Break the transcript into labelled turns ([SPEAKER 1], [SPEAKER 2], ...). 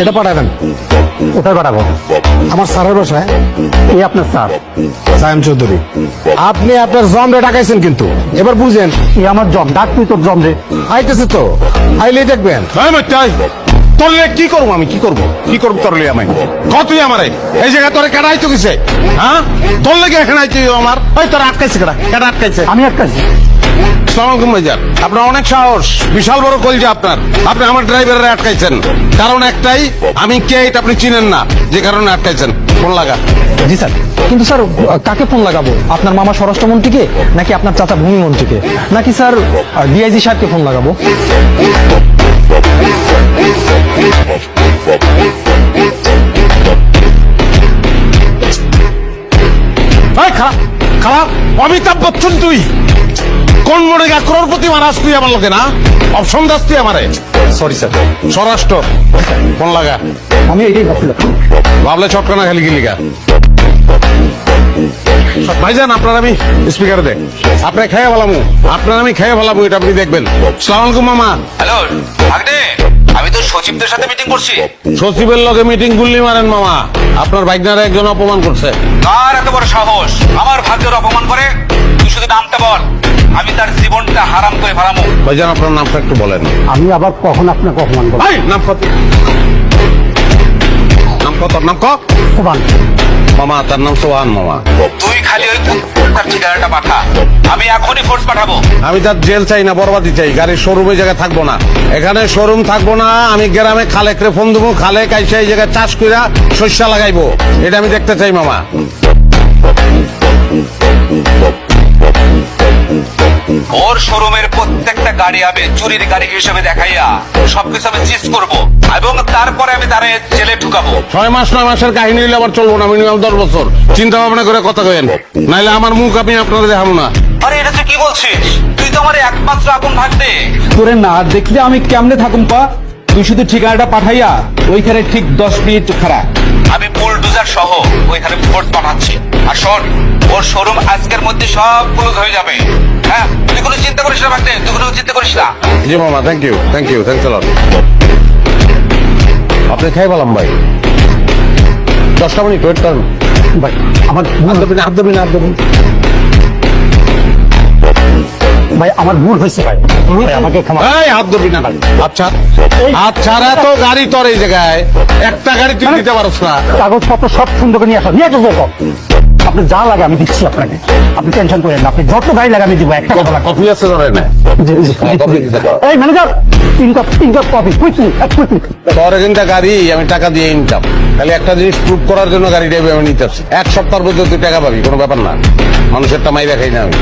[SPEAKER 1] এটা পাঠাবেন।
[SPEAKER 2] কোথায় পাঠাবো?
[SPEAKER 1] আমার স্যারের বাসায়।
[SPEAKER 2] এই আপনার স্যার?
[SPEAKER 1] সায়েম চৌধুরী। আপনি আপনার জমরে ডাকাইছেন কিন্তু, এবার বুঝেন।
[SPEAKER 2] এই আমার জম, ডাক তুই তোর জম রে।
[SPEAKER 1] আইতেছে তো, আইলেই দেখবেন।
[SPEAKER 3] তোরলে কি করবো আমি, কি করবো তোরলে আমি কতই আমারে এই জায়গায় তোরে কেডা আইতো কিসে? হ্যাঁ, তোর লেগে এখানে আইতো আমার। ওই তোর আটকাইছে কেডা আটকাইছে?
[SPEAKER 2] আমি আটকাইছি।
[SPEAKER 3] আসসালামু আলাইকুম ভাইজান, আপনার অনেক সাহস, বিশাল বড় কলজা আপনার। আপনি আমার ড্রাইভারের আটকাইছেন, কারণ একটাই, আমি কে এটা আপনি চিনেন না, যে কারণে আটকাইছেন। ফোন লাগা।
[SPEAKER 4] জি স্যার, কিন্তু স্যার কাকে ফোন লাগাবো? আপনার মামা স্বরাষ্ট্রমন্ত্রীকে, নাকি আপনার চাচা ভূমি মন্ত্রীকে, নাকি স্যার ডিআইজি সাহেবকে ফোন লাগাবো?
[SPEAKER 3] খারাপ অমিতাভ বচ্চন তুই কোন মনে গা করোড়পতি মারাস তুই আমার লোকে না? অপশন দাস তুই আমারে?
[SPEAKER 4] Sorry sir.
[SPEAKER 3] স্বরাষ্ট্র ফোন লাগা।
[SPEAKER 2] আমি এটাই ভাবছিলাম।
[SPEAKER 3] ভাবলে চটকানা খালি গিলিগা। ভাইজান আপনার আমি স্পিকারে দেখ, আপনি খেয়ে ভালামু, আমি খেয়ে ভালামু, এটা আপনি দেখবেন। সালাম আলাইকুম মামা।
[SPEAKER 5] হ্যালো ভাগ্নে, আমি তো সচিবদের সাথে মিটিং করছি।
[SPEAKER 3] সচিবের লগে মিটিং গুল্লি মারেন মামা, আপনার ভাইগনারে একজন অপমান করছে।
[SPEAKER 5] কার এত বড় সাহস আমার ভাগ্যের অপমান করে? তুই শুধু নামটা বল, আমি তার জীবনটা হারাম করে ফেলামু।
[SPEAKER 3] ভাইজান আপনার নামটা একটু বলেন।
[SPEAKER 2] আমি আবার কখন আপনাকে অপমান করবো?
[SPEAKER 3] নাম কত? নাম কত?
[SPEAKER 2] সোহান।
[SPEAKER 3] মামা তার নাম সোহান মামা।
[SPEAKER 5] তুই খালি ওই তার ঠিকানাটা পাঠা, আমি এখনই ফোর্স পাঠাবো।
[SPEAKER 3] আমি তার জেল চাই না, বরবাদি চাই। গাড়ির শোরুমে জায়গায় থাকবো না, এখানে শোরুম থাকবো না। আমি গ্রামে খালেকরে ফোন দেবো, খালে কাইসা এই জায়গায় চাষ কইরা শস্য লাগাইবো, এটা আমি দেখতে চাই মামা।
[SPEAKER 5] ওর শোরুমের প্রত্যেকটা গাড়ি আমি চুরির গাড়ি হিসেবে দেখাইয়া সবকিছু আমি চিজ করবো, এবং তারপরে আমি তারে জেলে ঢুকাবো।
[SPEAKER 3] 6 মাস 9 মাসের কাহিনী হইলে আবার চলবো না, মিনিমাম 10 বছর চিন্তা ভাবনা করে কথা কইেন, নাইলে আমার মুখ আমি আপনারা দেখাবো না।
[SPEAKER 5] আরে এটা তুই কি বলছিস? তুই তো আমার একমাত্র আপন ভাগ্নে।
[SPEAKER 6] তোরে না দেখলে আমি কেমনে থাকুম পা? তুই শুধু ঠিকানাটা পাঠাইয়া ওইখানে ঠিক 10 মিনিট খারাপ।
[SPEAKER 5] আমি বুলডোজার সহ ওইখানে ফোর্স পাঠাচ্ছি। আর শোন, ওর শোরুম আজকের মধ্যে সব ক্লোজ হয়ে যাবে। হ্যাঁ, তুই কোনো চিন্তা করিস না ভাগ্নে, তুই কোনো চিন্তা করিস না।
[SPEAKER 3] জি মামা, থ্যাংক ইউ থ্যাংকস লট। আপনি খাই বললাম ভাই, 10টা মিনিট ওয়েট করেন
[SPEAKER 2] ভাই আমার
[SPEAKER 3] হাত দেবেন।
[SPEAKER 2] ভাই আমার ভুল হয়েছে ভাই, ভাই আমাকে ক্ষমা।
[SPEAKER 3] এই হাত ধরবি না। আচ্ছা ছাড়া তো গাড়ি তোর এই জায়গায় একটা গাড়ি তুই দিতে পারস না।
[SPEAKER 2] কাগজপত্র সব সুন্দর করে নিয়ে আসো, নিয়ে আসো। আপনি যা লাগে আমি দিচ্ছি আপনাকে, আপনি টেনশন করেন না। আপনি যত গাড়ি লাগে আমি দিব, একটা কথা লাগবে।
[SPEAKER 3] কফি আছে ধরে না?
[SPEAKER 2] এই ম্যানেজার, 3 কাপ কফি, কুইকলি।
[SPEAKER 3] তোর কিন্তু গাড়ি আমি টাকা দিয়ে ইনকাম, খালি একটা জিনিস প্রুভ করার জন্য গাড়িটা আমি নিতে আসছি। 1 সপ্তাহের মধ্যে তুই টাকা পাবি, কোনো ব্যাপার না। মানুষের টামাই দেখাই না আমি।